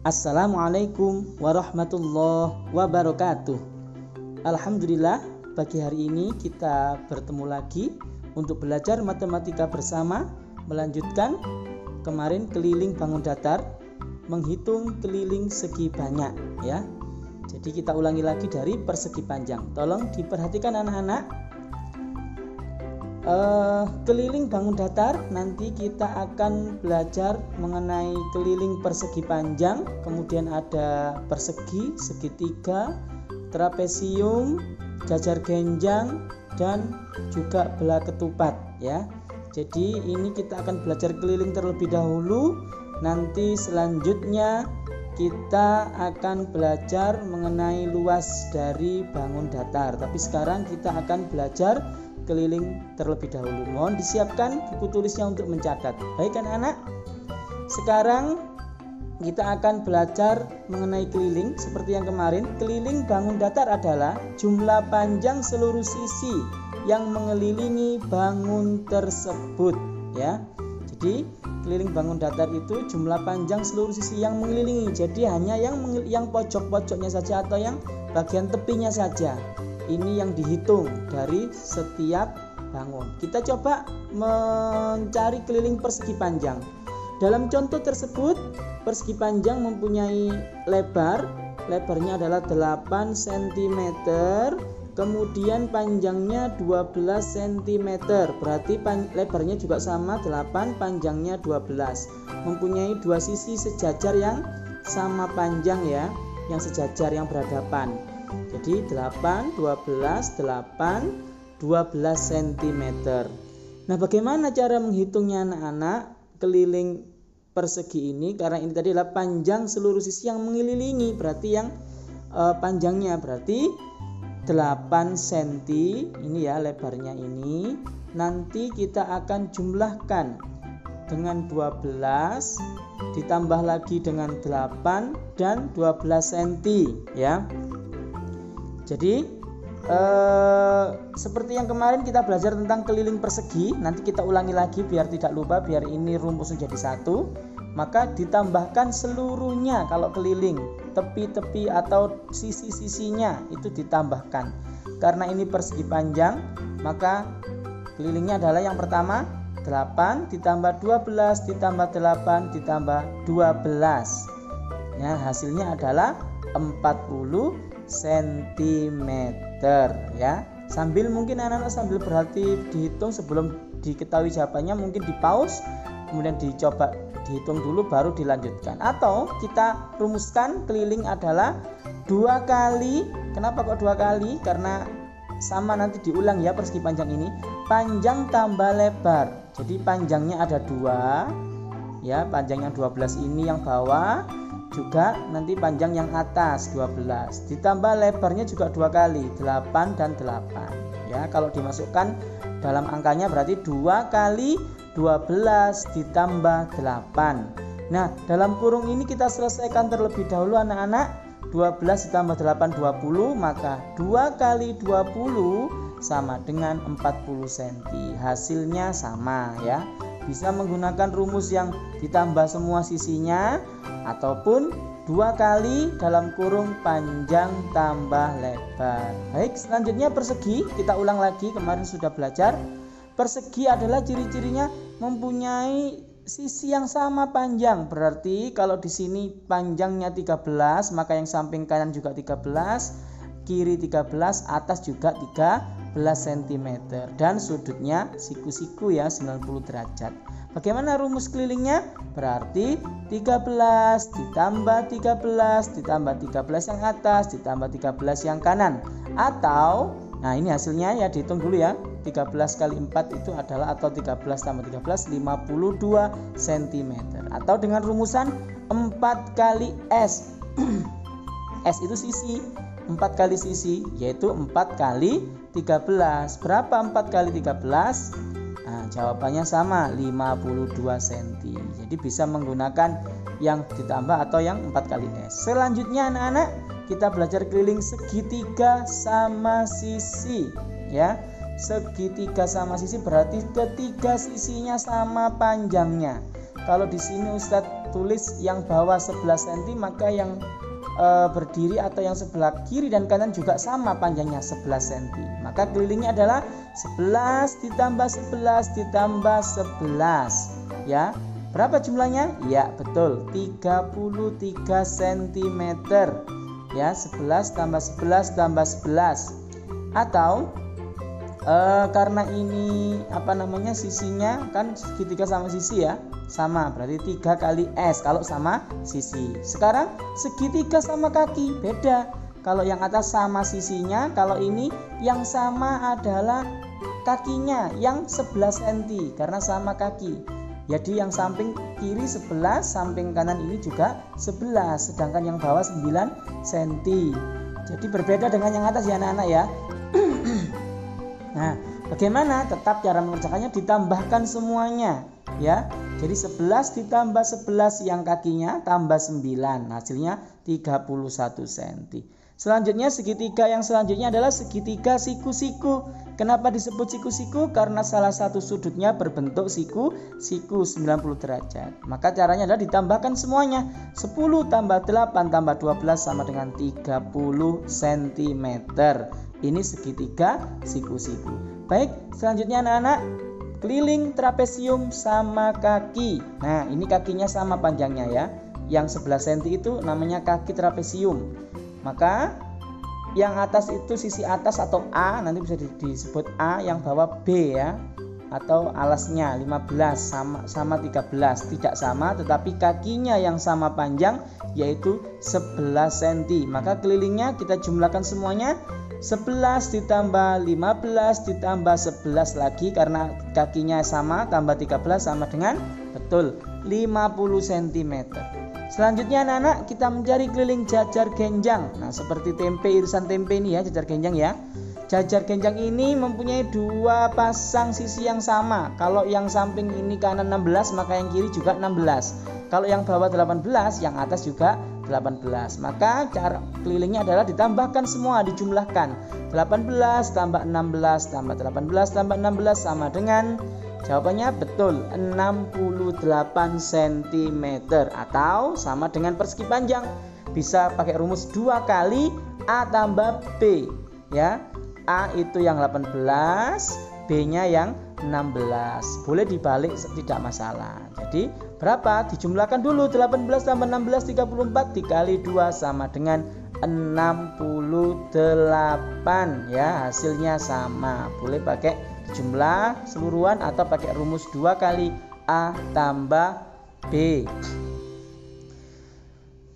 Assalamualaikum warahmatullahi wabarakatuh. Alhamdulillah, pagi hari ini kita bertemu lagi untuk belajar matematika bersama, melanjutkan kemarin keliling bangun datar, menghitung keliling segi banyak ya. Jadi kita ulangi lagi dari persegi panjang. Tolong diperhatikan anak-anak. Keliling bangun datar nanti kita akan belajar mengenai keliling persegi panjang, kemudian ada persegi, segitiga, trapesium, jajar genjang, dan juga belah ketupat ya. Jadi ini kita akan belajar keliling terlebih dahulu. Nanti selanjutnya kita akan belajar mengenai luas dari bangun datar. Tapi sekarang kita akan belajar keliling terlebih dahulu. Mohon disiapkan buku tulisnya untuk mencatat. Baik anak-anak, sekarang kita akan belajar mengenai keliling seperti yang kemarin. Keliling bangun datar adalah jumlah panjang seluruh sisi yang mengelilingi bangun tersebut ya. Jadi keliling bangun datar itu jumlah panjang seluruh sisi yang mengelilingi. Jadi hanya yang pojok-pojoknya saja atau yang bagian tepinya saja. Ini yang dihitung dari setiap bangun. Kita coba mencari keliling persegi panjang. Dalam contoh tersebut, persegi panjang mempunyai lebarnya adalah 8 cm, kemudian panjangnya 12 cm. Berarti lebarnya juga sama 8, panjangnya 12. Mempunyai dua sisi sejajar yang sama panjang ya, yang sejajar, yang berhadapan. Jadi 8, 12, 8, 12 cm. Nah, bagaimana cara menghitungnya anak-anak keliling persegi ini? Karena ini tadi adalah panjang seluruh sisi yang mengelilingi. Berarti yang panjangnya berarti 8 cm. Ini ya lebarnya ini. Nanti kita akan jumlahkan dengan 12 ditambah lagi dengan 8 dan 12 cm ya. Jadi seperti yang kemarin kita belajar tentang keliling persegi, nanti kita ulangi lagi biar tidak lupa, biar ini rumus menjadi satu. Maka ditambahkan seluruhnya kalau keliling, tepi-tepi atau sisi-sisinya itu ditambahkan. Karena ini persegi panjang, maka kelilingnya adalah yang pertama 8 ditambah 12 ditambah 8 ditambah 12. Ya, hasilnya adalah 40 cm ya. Sambil mungkin anak-anak sambil berhati dihitung sebelum diketahui jawabannya, mungkin di pause kemudian dicoba dihitung dulu baru dilanjutkan. Atau kita rumuskan keliling adalah 2 kali. Kenapa kok 2 kali? Karena sama, nanti diulang ya persegi panjang ini. Panjang tambah lebar. Jadi panjangnya ada 2 ya, panjang yang 12 ini yang bawah, juga nanti panjang yang atas 12, ditambah lebarnya juga 2 kali, 8 dan 8 ya. Kalau dimasukkan dalam angkanya berarti 2 kali 12 ditambah 8. Nah, dalam kurung ini kita selesaikan terlebih dahulu anak-anak. 12 ditambah 8 20, maka 2 kali 20 sama dengan 40 cm. Hasilnya sama ya. Bisa menggunakan rumus yang ditambah semua sisinya ataupun 2 kali dalam kurung panjang tambah lebar. Baik, selanjutnya persegi. Kita ulang lagi, kemarin sudah belajar. Persegi adalah ciri-cirinya mempunyai sisi yang sama panjang. Berarti kalau di sini panjangnya 13, maka yang samping kanan juga 13, kiri 13, atas juga 13 cm, dan sudutnya siku-siku ya 90 derajat. Bagaimana rumus kelilingnya? Berarti 13 ditambah 13 ditambah 13 yang atas ditambah 13 yang kanan. Atau nah ini hasilnya ya, dihitung dulu ya. 13 kali 4 itu adalah, atau 13 tambah 13 52 cm. Atau dengan rumusan 4 kali S. S itu sisi. 4 kali sisi yaitu 4 kali 13. Berapa 4 kali 13? Nah, jawabannya sama, 52 cm. Jadi bisa menggunakan yang ditambah atau yang 4 kali S. Selanjutnya anak-anak, kita belajar keliling segitiga sama sisi ya. Segitiga sama sisi berarti ketiga sisinya sama panjangnya. Kalau di sini Ustadz tulis yang bawah 11 cm, maka yang berdiri atau yang sebelah kiri dan kanan juga sama panjangnya 11 cm. Maka kelilingnya adalah 11 ditambah 11 ditambah 11. Ya, berapa jumlahnya? Ya, betul, 33 cm. Ya, 11 tambah 11 tambah 11. Atau karena ini sisinya kan segitiga sama sisi ya, sama, berarti 3 kali S kalau sama sisi. Sekarang segitiga sama kaki beda. Kalau yang atas sama sisinya, kalau ini yang sama adalah kakinya yang 11 cm karena sama kaki. Jadi yang samping kiri 11, samping kanan ini juga 11, sedangkan yang bawah 9 cm. Jadi berbeda dengan yang atas ya anak-anak ya. Nah, bagaimana? Tetap cara mengerjakannya ditambahkan semuanya ya. Jadi 11 ditambah 11 yang kakinya tambah 9, hasilnya 31 cm. Selanjutnya segitiga yang selanjutnya adalah segitiga siku-siku. Kenapa disebut siku-siku? Karena salah satu sudutnya berbentuk siku 90 derajat. Maka caranya adalah ditambahkan semuanya. 10 tambah 8 tambah 12 sama dengan 30 cm. Ini segitiga siku-siku. Baik, selanjutnya anak-anak, keliling trapesium sama kaki. Nah, ini kakinya sama panjangnya ya. Yang 11 cm itu namanya kaki trapesium. Maka yang atas itu sisi atas atau A, nanti bisa disebut A, yang bawah B ya. Atau alasnya 15 sama 13. Tidak sama, tetapi kakinya yang sama panjang, yaitu 11 cm. Maka kelilingnya kita jumlahkan semuanya. 11 ditambah 15 ditambah 11 lagi, karena kakinya sama, tambah 13 sama dengan, betul, 50 cm. Selanjutnya anak-anak, kita mencari keliling jajar genjang. Nah, seperti tempe, irisan tempe ini ya, jajar genjang ya. Jajar genjang ini mempunyai dua pasang sisi yang sama. Kalau yang samping ini kanan 16, maka yang kiri juga 16. Kalau yang bawah 18, yang atas juga 18. Maka cara kelilingnya adalah ditambahkan semua, dijumlahkan. 18 tambah 16 tambah 18 tambah 16 sama dengan, jawabannya betul, 68 cm atau sama dengan persegi panjang. Bisa pakai rumus 2 kali A tambah B ya. A itu yang 18, B-nya yang 16. Boleh dibalik, tidak masalah. Jadi berapa? Dijumlahkan dulu. 18 tambah 16 34 dikali 2 sama dengan 68 ya, hasilnya sama. Boleh pakai jumlah seluruhan atau pakai rumus 2 kali A tambah B.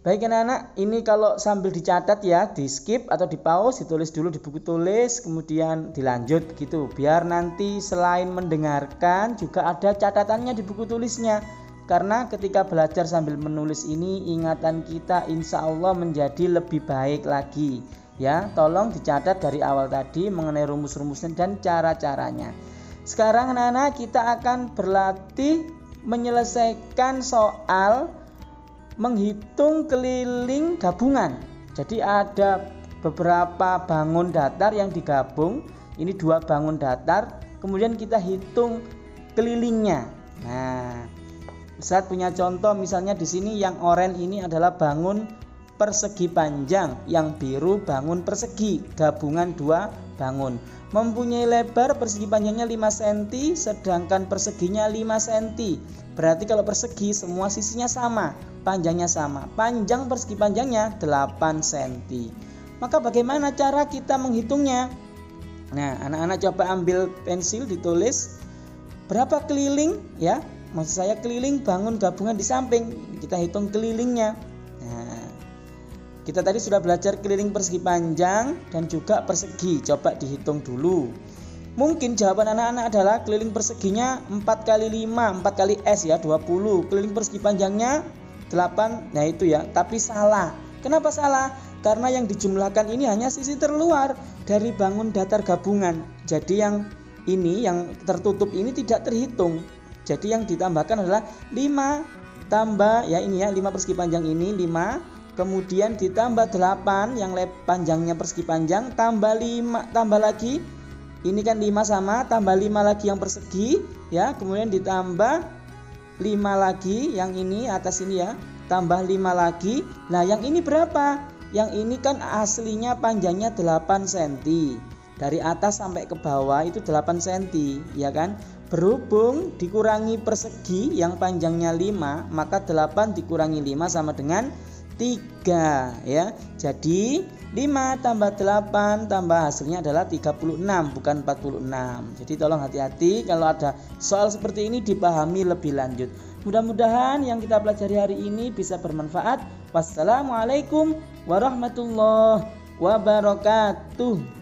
Baik anak-anak, ini kalau sambil dicatat ya, di skip atau di pause, ditulis dulu di buku tulis, kemudian dilanjut gitu. Biar nanti selain mendengarkan juga ada catatannya di buku tulisnya. Karena ketika belajar sambil menulis ini, ingatan kita insya Allah menjadi lebih baik lagi. Ya, tolong dicatat dari awal tadi mengenai rumus-rumusnya dan cara-caranya. Sekarang anak-anak, kita akan berlatih menyelesaikan soal menghitung keliling gabungan. Jadi ada beberapa bangun datar yang digabung. Ini 2 bangun datar, kemudian kita hitung kelilingnya. Nah, Ustadz punya contoh, misalnya di sini yang oranye ini adalah bangun persegi panjang, yang biru bangun persegi, gabungan 2 bangun. Mempunyai lebar persegi panjangnya 5 cm, sedangkan perseginya 5 cm. Berarti kalau persegi semua sisinya sama, panjangnya sama. Panjang persegi panjangnya 8 cm. Maka bagaimana cara kita menghitungnya? Nah, anak-anak coba ambil pensil, ditulis berapa keliling ya. Maksud saya keliling bangun gabungan di samping. Kita hitung kelilingnya. Nah, kita tadi sudah belajar keliling persegi panjang dan juga persegi. Coba dihitung dulu. Mungkin jawaban anak-anak adalah keliling perseginya 4 kali 5, 4 kali S ya, 20. Keliling persegi panjangnya 8, nah itu ya. Tapi salah. Kenapa salah? Karena yang dijumlahkan ini hanya sisi terluar dari bangun datar gabungan. Jadi yang ini, yang tertutup ini tidak terhitung. Jadi yang ditambahkan adalah 5 tambah, ya ini ya, 5 persegi panjang ini, 5. Kemudian ditambah 8 yang panjangnya persegi panjang, tambah 5, tambah lagi. Ini kan 5 sama, tambah 5 lagi yang persegi ya, kemudian ditambah 5 lagi, yang ini atas ini ya, tambah 5 lagi. Nah yang ini berapa? Yang ini kan aslinya panjangnya 8 cm. Dari atas sampai ke bawah itu 8 cm, ya kan? Berhubung dikurangi persegi yang panjangnya 5, maka 8 dikurangi 5 sama dengan 3 ya. Jadi 5 tambah 8 tambah hasilnya adalah 36, bukan 46. Jadi tolong hati-hati kalau ada soal seperti ini dipahami lebih lanjut. Mudah-mudahan yang kita pelajari hari ini bisa bermanfaat. Wassalamualaikum warahmatullahi wabarakatuh.